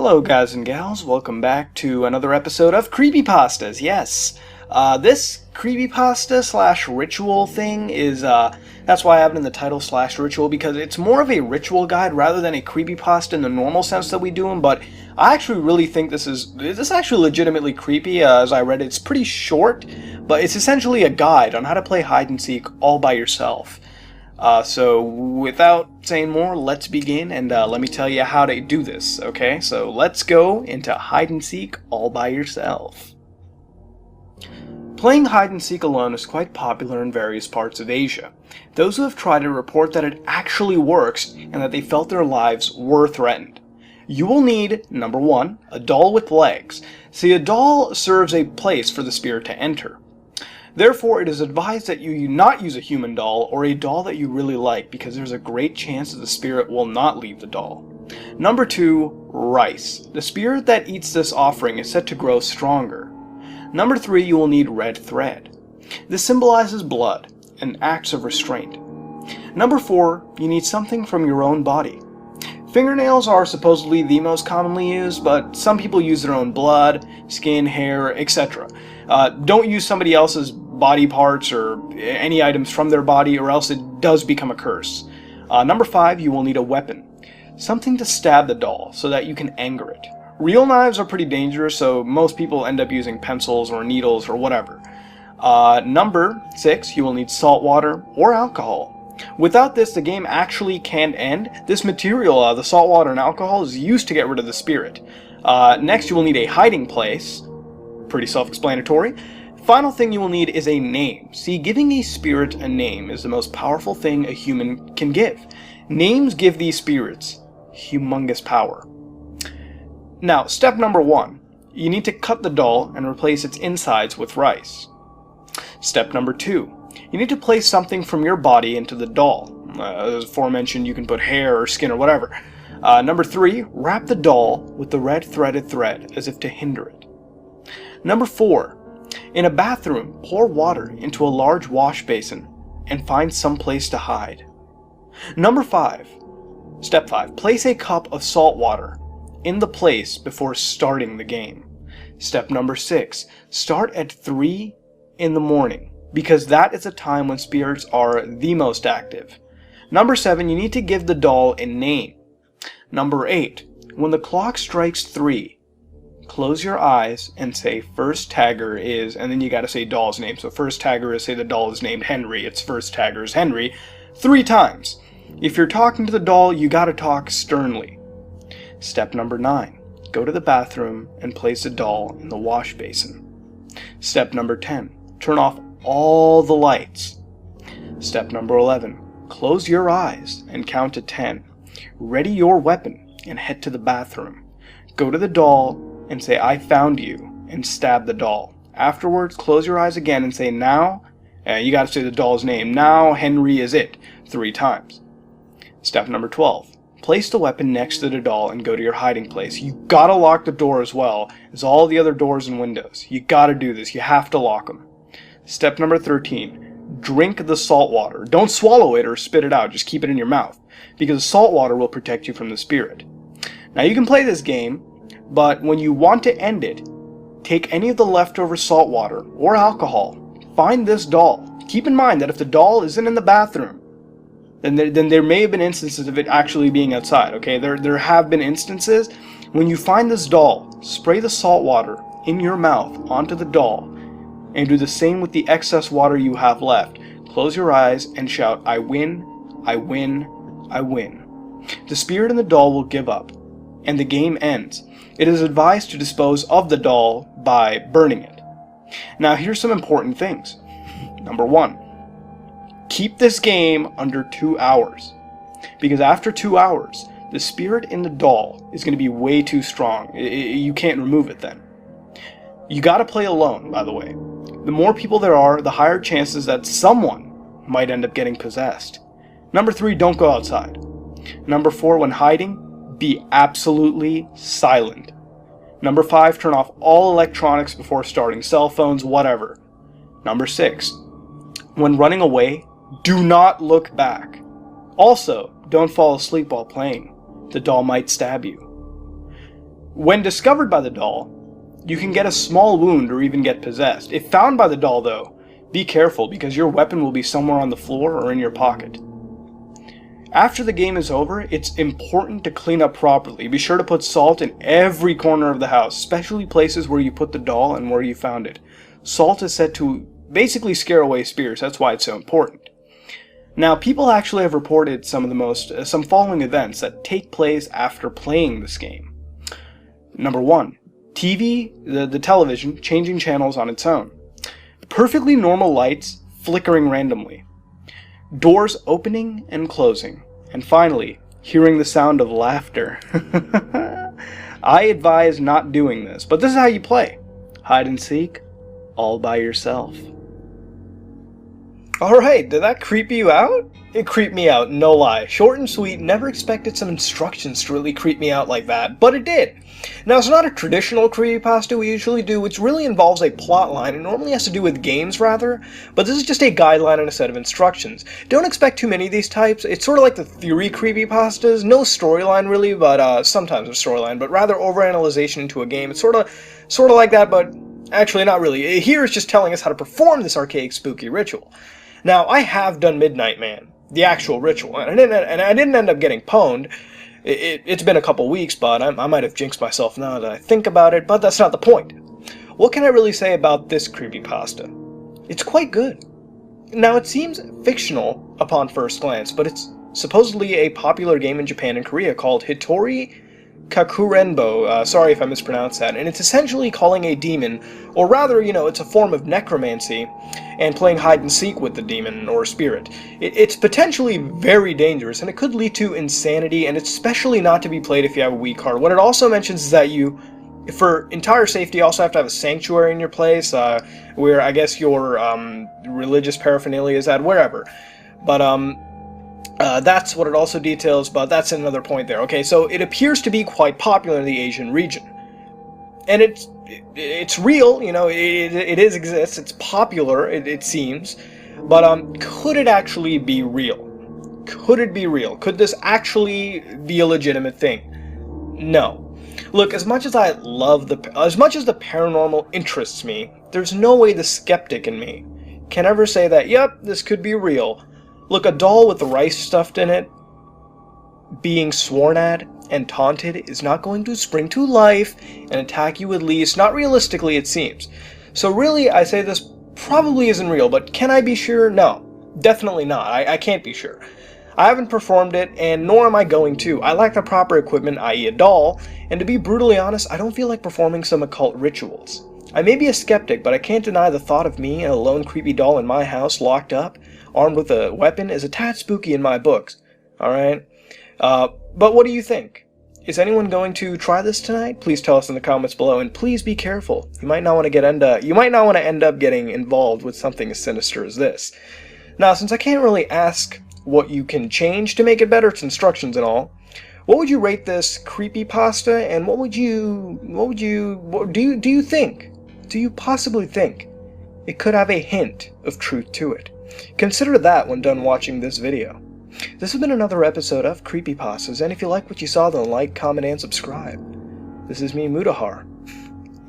Hello guys and gals, welcome back to another episode of Creepypastas. Yes, this creepypasta slash ritual thing is, that's why I have it in the title slash ritual, because it's more of a ritual guide rather than a creepypasta in the normal sense that we do them, but I actually really think this is actually legitimately creepy. As I read it, it's pretty short, but it's essentially a guide on how to play hide and seek all by yourself. So without saying more, let's begin and let me tell you how to do this, okay? So let's go into hide and seek all by yourself. Playing hide and seek alone is quite popular in various parts of Asia. Those who have tried it report that it actually works and that they felt their lives were threatened. You will need, number 1, a doll with legs. See, a doll serves a place for the spirit to enter. Therefore, it is advised that you not use a human doll or a doll that you really like, because there's a great chance that the spirit will not leave the doll. Number 2, rice. The spirit that eats this offering is said to grow stronger. Number 3, you will need red thread. This symbolizes blood and acts of restraint. Number 4, you need something from your own body. Fingernails are supposedly the most commonly used, but some people use their own blood, skin, hair, etc. Don't use somebody else's body parts or any items from their body, or else it does become a curse. Number 5, you will need a weapon. Something to stab the doll so that you can anger it. Real knives are pretty dangerous, so most people end up using pencils or needles or whatever. Number 6, you will need salt water or alcohol. Without this, the game actually can't end. This material, the salt water and alcohol, is used to get rid of the spirit. Next, you will need a hiding place. Pretty self-explanatory. Final thing you will need is a name. See, giving a spirit a name is the most powerful thing a human can give. Names give these spirits humongous power. Now, step number 1. You need to cut the doll and replace its insides with rice. Step number 2. You need to place something from your body into the doll. As aforementioned, you can put hair or skin or whatever. Number 3. Wrap the doll with the red threaded thread as if to hinder it. Number 4. In a bathroom, pour water into a large wash basin and find some place to hide. Number 5. Step 5. Place a cup of salt water in the place before starting the game. Step number 6. Start at 3 in the morning, because that is a time when spirits are the most active. Number 7. You need to give the doll a name. Number 8. When the clock strikes 3, close your eyes and say first tagger is, and then you gotta say doll's name. So first tagger is, say the doll is named Henry, its first tagger is Henry, 3 times. If you're talking to the doll, you gotta talk sternly. Step number 9. Go to the bathroom and place the doll in the wash basin. Step number 10. Turn off all the lights. Step number 11. Close your eyes and count to 10. Ready your weapon and head to the bathroom. Go to the doll and say, I found you, and stab the doll. Afterwards, close your eyes again and say, now, you gotta say the doll's name, now Henry is it, 3 times. Step number 12. Place the weapon next to the doll and go to your hiding place. You gotta lock the door as well as all the other doors and windows. You gotta do this, you have to lock them. Step number 13. Drink the salt water. Don't swallow it or spit it out, just keep it in your mouth, because salt water will protect you from the spirit. Now you can play this game, but when you want to end it, take any of the leftover salt water or alcohol, find this doll. Keep in mind that if the doll isn't in the bathroom, then there may have been instances of it actually being outside, okay? There have been instances. When you find this doll, spray the salt water in your mouth onto the doll, and do the same with the excess water you have left. Close your eyes and shout, I win, I win, I win. The spirit in the doll will give up, and the game ends. It is advised to dispose of the doll by burning it. Now here's some important things. Number 1. Keep this game under 2 hours, because after 2 hours, the spirit in the doll is going to be way too strong. You can't remove it then. You gotta play alone, by the way. The more people there are, the higher chances that someone might end up getting possessed. Number 3, don't go outside. Number 4, when hiding, be absolutely silent. Number 5, turn off all electronics before starting, cell phones, whatever. Number 6, when running away, do not look back. Also, don't fall asleep while playing. The doll might stab you. When discovered by the doll, you can get a small wound or even get possessed. If found by the doll though, be careful because your weapon will be somewhere on the floor or in your pocket. After the game is over, it's important to clean up properly. Be sure to put salt in every corner of the house, especially places where you put the doll and where you found it. Salt is said to basically scare away spirits, that's why it's so important. Now, people actually have reported some following events that take place after playing this game. Number 1, the television changing channels on its own. Perfectly normal lights flickering randomly. Doors opening and closing. And finally, hearing the sound of laughter. I advise not doing this, but this is how you play. Hide and seek, all by yourself. Alright, did that creep you out? It creeped me out, no lie. Short and sweet, never expected some instructions to really creep me out like that, but it did. Now, it's not a traditional creepypasta we usually do, which really involves a plot line. It normally has to do with games, rather, but this is just a guideline and a set of instructions. Don't expect too many of these types. It's sort of like the theory creepypastas. No storyline, really, but sometimes a storyline, but rather overanalyzation into a game. It's sort of like that, but actually not really. Here it's just telling us how to perform this archaic spooky ritual. Now, I have done Midnight Man, the actual ritual, and I didn't end up getting pwned. It's been a couple weeks, but I might have jinxed myself now that I think about it, but that's not the point. What can I really say about this creepypasta? It's quite good. Now, it seems fictional upon first glance, but it's supposedly a popular game in Japan and Korea called Hitori Kakurenbo, sorry if I mispronounced that, and it's essentially calling a demon, or rather, it's a form of necromancy, and playing hide-and-seek with the demon or spirit. It's potentially very dangerous, and it could lead to insanity, and it's especially not to be played if you have a weak heart. What it also mentions is that you, for entire safety, you also have to have a sanctuary in your place, where I guess your religious paraphernalia is at, wherever. But, that's what it also details, but that's another point there. Okay, so it appears to be quite popular in the Asian region. And it's real, it exists, it's popular, it seems. But could it actually be real? Could it be real? Could this actually be a legitimate thing? No. Look, as much as the paranormal interests me, there's no way the skeptic in me can ever say that, yep, this could be real. Look, a doll with rice stuffed in it, being sworn at and taunted, is not going to spring to life and attack you, at least, not realistically it seems. So really, I say this probably isn't real, but can I be sure? No, definitely not. I can't be sure. I haven't performed it, and nor am I going to. I lack the proper equipment, i.e. a doll, and to be brutally honest, I don't feel like performing some occult rituals. I may be a skeptic, but I can't deny the thought of me and a lone creepy doll in my house, locked up, armed with a weapon, is a tad spooky in my books. Alright? But what do you think? Is anyone going to try this tonight? Please tell us in the comments below, and please be careful. You might not want to end up getting involved with something as sinister as this. Now, since I can't really ask what you can change to make it better, it's instructions and all, what would you rate this creepypasta, and do you think? Do you possibly think it could have a hint of truth to it? Consider that when done watching this video. This has been another episode of Creepypastas, and if you like what you saw, then like, comment, and subscribe. This is me, Mudahar,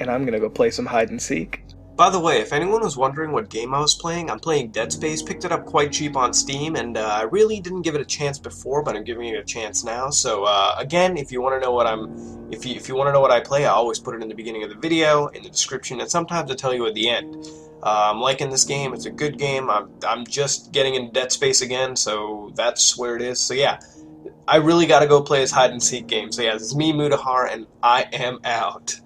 and I'm gonna go play some hide and seek. By the way, if anyone was wondering what game I was playing, I'm playing Dead Space. Picked it up quite cheap on Steam, and I really didn't give it a chance before, but I'm giving it a chance now. So again, if you want to know what if you want to know what I play, I always put it in the beginning of the video, in the description, and sometimes I tell you at the end. I'm liking this game. It's a good game. I'm just getting into Dead Space again, so that's where it is. So yeah, I really got to go play this hide and seek game. So yeah, this is me, Mudahar, and I am out.